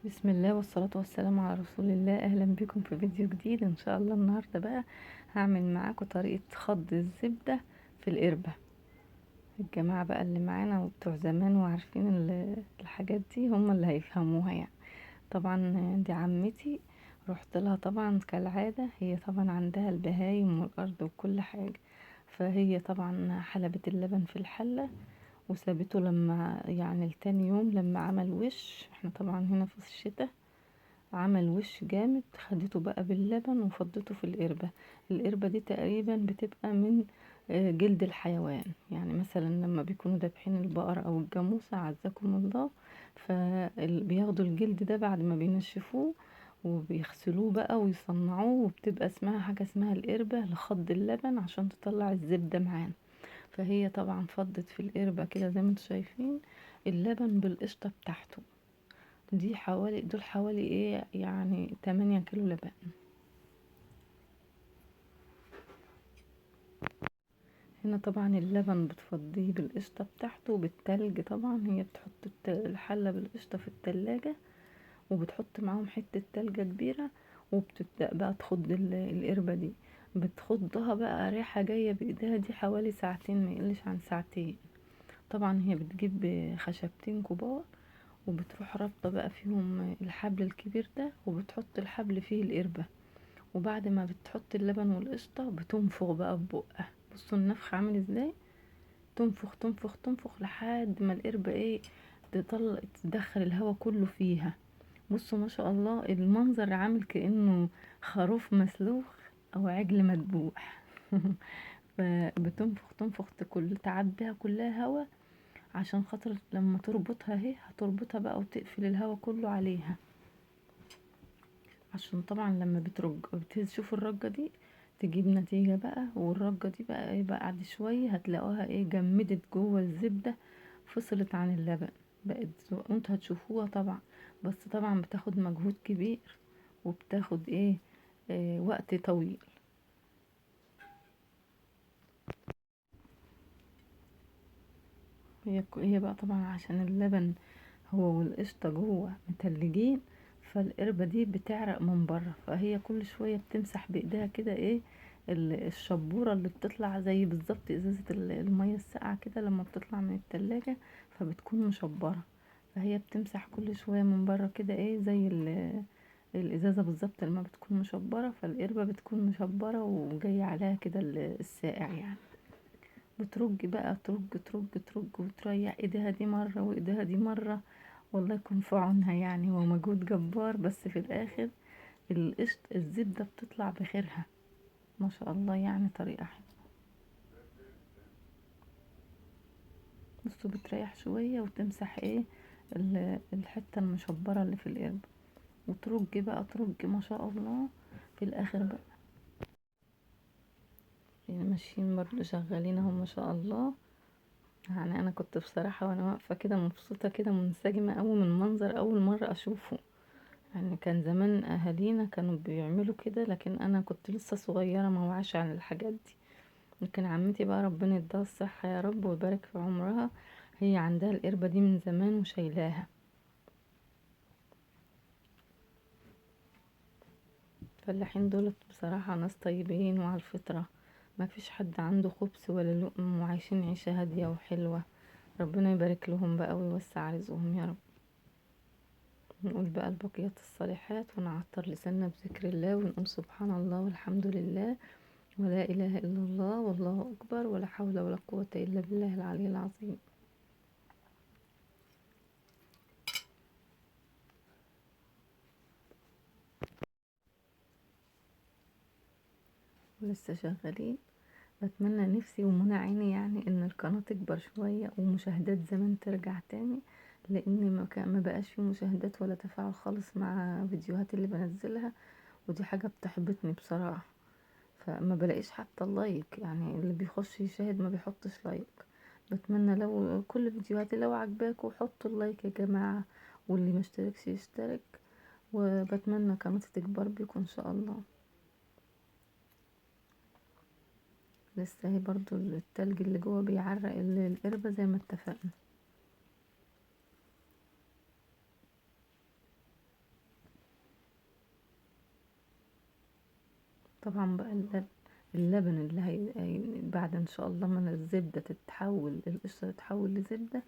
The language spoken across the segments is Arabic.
بسم الله والصلاة والسلام على رسول الله. اهلا بكم في فيديو جديد ان شاء الله. النهاردة بقى هعمل معاكم طريقة خض الزبدة في القربة. الجماعة بقى اللي معانا وبتوع زمان وعارفين الحاجات دي هم اللي هيفهموها يعني. طبعا دي عمتي، رحت لها طبعا كالعادة. هي طبعا عندها البهايم والارض وكل حاجة، فهي طبعا حلبت اللبن في الحلة وسابته لما يعني التاني يوم لما عمل وش. احنا طبعا هنا في الشتاء، عمل وش جامد. خدته بقى باللبن وفضته في القربة. القربة دي تقريبا بتبقى من جلد الحيوان، يعني مثلا لما بيكونوا دابحين البقرة او الجاموسة عزكم الله، فبياخدوا الجلد ده بعد ما بينشفوه وبيغسلوه بقى ويصنعوه، وبتبقى اسمها حاجة اسمها القربة لخض اللبن عشان تطلع الزبدة معانا. فهي طبعا فضت في القربة كده زي ما انتم شايفين اللبن بالقشطة بتاعته. دول حوالي ايه يعني 8 كيلو لبن. هنا طبعا اللبن بتفضيه بالقشطة بتاعته وبالتلج. طبعا هي بتحط الحلة بالقشطة في التلاجة وبتحط معاهم حتة تلجة كبيرة، وبتبدأ بقى تخض القربة دي. بتخضها بقى ريحة جاية بإيديها دي حوالي ساعتين، ما يقلش عن ساعتين. طبعا هي بتجيب خشبتين كبار وبتروح رابطة بقى فيهم الحبل الكبير ده، وبتحط الحبل فيه القربة. وبعد ما بتحط اللبن والقشطة بتنفخ بقى ببقها. بصوا النفخ عامل ازاي، تنفخ تنفخ تنفخ لحد ما القربة ايه تدخل الهواء كله فيها. بصوا ما شاء الله المنظر عامل كأنه خروف مسلوخ او عجل مذبوح. فبتنفخ تنفخ تعبيها كلها هوا، عشان خاطر لما تربطها اهي هتربطها بقى وتقفل الهوا كله عليها. عشان طبعا لما بتشوف الرجة دي تجيب نتيجة بقى. والرجة دي بقى ايه، بعد شوية هتلاقوها ايه جمدت جوه الزبدة، فصلت عن اللبن بقت انتوا هتشوفوها طبعا. بس طبعا بتاخد مجهود كبير وبتاخد ايه، وقت طويل. هي بقى طبعا عشان اللبن هو والقشطة جوه متلجين، فالقربة دي بتعرق من بره. فهي كل شوية بتمسح بايديها كده ايه الشبورة اللي بتطلع زي بالظبط ازازة المية الساقعة كده لما بتطلع من التلاجة، فبتكون مشبرة. فهي بتمسح كل شوية من بره كده ايه زي الازازة بالظبط لما بتكون مشبرة، فالقربة بتكون مشبرة وجاي عليها كده الساقع يعني. بترج بقى ترج ترج ترج وتريح ايديها دي مرة وايديها دي مرة. والله يكون في عونها يعني، هو مجهود جبار بس في الاخر الزبدة بتطلع بخيرها ما شاء الله. يعني طريقة حلوة. بصوا بتريح شوية وتمسح ايه الحتة المشبرة اللي في القرب، وترج بقى ترج ما شاء الله. في الاخر بقى يعني ماشيين برضه شغالين اهو ما شاء الله. يعني انا كنت بصراحة وانا واقفة كده مبسوطة كده منسجمة اوي من منظر اول مرة اشوفه. يعني كان زمان اهالينا كانوا بيعملوا كده، لكن انا كنت لسه صغيرة ما وعاش عن الحاجات دي. لكن عمتي بقى ربنا يديها الصحة يا رب ويبارك في عمرها، هي عندها القربة دي من زمان وشايلاها. فاللحين دولت بصراحة ناس طيبين وعلى الفطرة، ما فيش حد عنده خبث ولا لقم، وعايشين عيشة هادية وحلوة. ربنا يبارك لهم بقى ويوسع رزقهم يا رب. نقول بقى البقيات الصالحات ونعطر لساننا بذكر الله ونقول سبحان الله والحمد لله ولا إله إلا الله والله أكبر ولا حول ولا قوة إلا بالله العلي العظيم. لسه شغالين. بتمنى نفسي ومنى عيني يعني ان القناة تكبر شوية ومشاهدات زمان ترجع تاني، لان ما بقاش في مشاهدات ولا تفاعل خالص مع فيديوهات اللي بنزلها، ودي حاجة بتحبطني بصراحة. فما بلاقيش حتى اللايك، يعني اللي بيخش يشاهد ما بيحطش لايك. بتمنى لو كل فيديوهاتي لو عجباكوا حطوا اللايك يا جماعة، واللي مشتركش يشترك. وبتمنى قناتي تكبر بيكم ان شاء الله. لسه هي برضو التلج اللي جوه بيعرق القربة زي ما اتفقنا. طبعا بقى اللبن اللي بعد ان شاء الله ما الزبدة تتحول، القشرة تتحول لزبدة،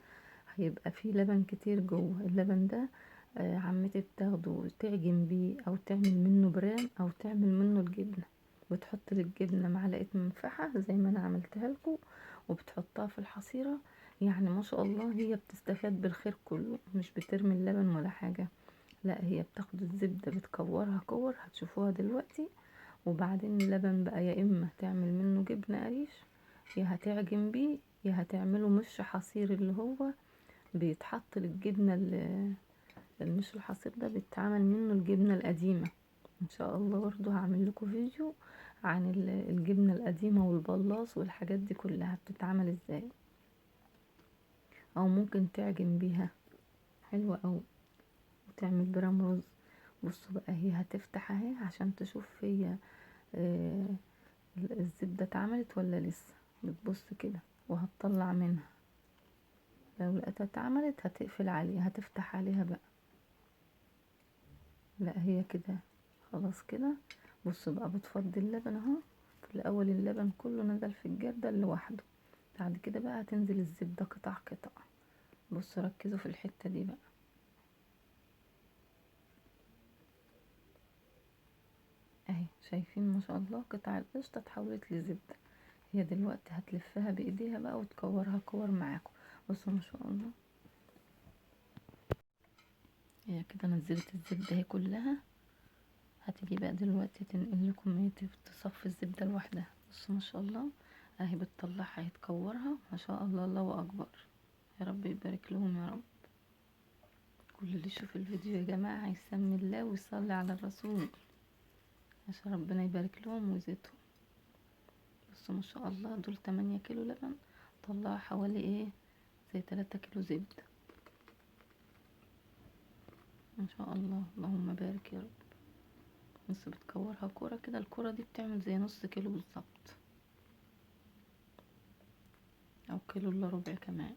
هيبقى فيه لبن كتير جوه اللبن ده. عمتي بتاخده وتعجن بيه او تعمل منه برام او تعمل منه الجبنة، وتحط للجبنة معلقة منفعة زي ما انا عملتها لكم، وبتحطها في الحصيرة. يعني ما شاء الله هي بتستفاد بالخير كله، مش بترمي اللبن ولا حاجة. لا، هي بتاخد الزبدة بتكورها كور هتشوفوها دلوقتي، وبعدين اللبن بقى يا اما تعمل منه جبنة قريش، يا هتعجن بيه، يا هتعمله مش حصير اللي هو بيتحط للجبنة المش الحصير ده بيتعمل منه الجبنة القديمة. ان شاء الله برضو هعمل لكم فيديو عن الجبنة القديمة والبلاص والحاجات دي كلها بتتعمل ازاي، او ممكن تعجن بيها حلوة اوي وتعمل برام رز. بصوا بقى هي هتفتح اهي عشان تشوف هي آه الزبدة اتعملت ولا لسه، بتبص كده وهتطلع منها. لو لقيتها اتعملت هتقفل عليها، هتفتح عليها بقى. لا هي كده خلاص كده. بصوا بقى بتفضي اللبن اهو، في الاول اللبن كله نزل في الجردل لوحده، بعد كده بقى هتنزل الزبدة قطع قطع. بصوا ركزوا في الحتة دي بقى اهي، شايفين ما شاء الله قطع القشطة اتحولت لزبدة. هي دلوقتي هتلفها بايديها بقى وتكورها كور معاكم. بصوا ما شاء الله هي كده نزلت الزبدة هي كلها. هتيجي بقى دلوقتي تنقل لكم ايه، تصفي الزبدة لوحدها. بصوا ما شاء الله اهي بتطلعها، هي تكورها ما شاء الله، الله اكبر. يا رب يبارك لهم يا رب. كل اللي يشوف الفيديو يا جماعة يسمي الله ويصلي على الرسول عشان ربنا يبارك لهم ويزيدهم. بصوا ما شاء الله دول 8 كيلو لبن، طلعوا حوالي ايه زي 3 كيلو زبدة. ما شاء الله اللهم بارك يا رب. بس بتكورها كورة كده، الكورة دي بتعمل زي نص كيلو بالظبط، او كيلو الا ربع كمان.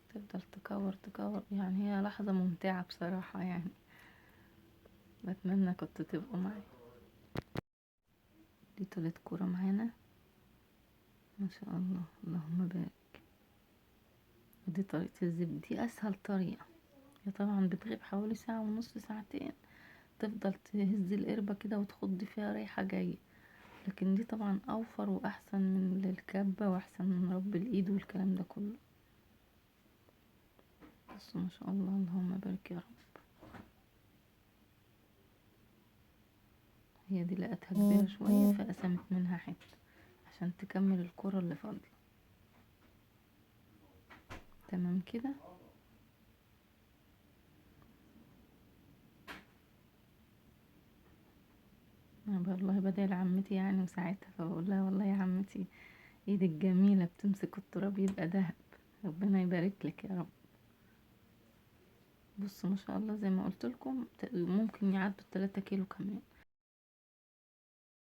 تفضل تكور تكور، يعني هي لحظة ممتعة بصراحة يعني. بتمنى كنتوا تبقوا معي. دي تالت كورة معانا ما شاء الله اللهم بارك. ودي طريقة الزبد، دي اسهل طريقة. هي طبعا بتغيب حوالي ساعة ونص ساعتين، تفضل تهز القربة كده وتخض فيها رايحة جاية، لكن دي طبعا اوفر واحسن من الكبة واحسن من رب الايد والكلام ده كله. بس ما شاء الله اللهم بارك يا رب. هي دي لقيتها كبيرة شوية فقسمت منها حتة عشان تكمل الكرة اللي فاضلة. تمام كده. انا والله بدعي لعمتي يعني وساعتها فبقول لها والله يا عمتي ايدك جميلة بتمسك التراب يبقى دهب، ربنا يبارك لك يا رب. بصوا ما شاء الله زي ما قلت لكم ممكن يعدوا 3 كيلو كمان.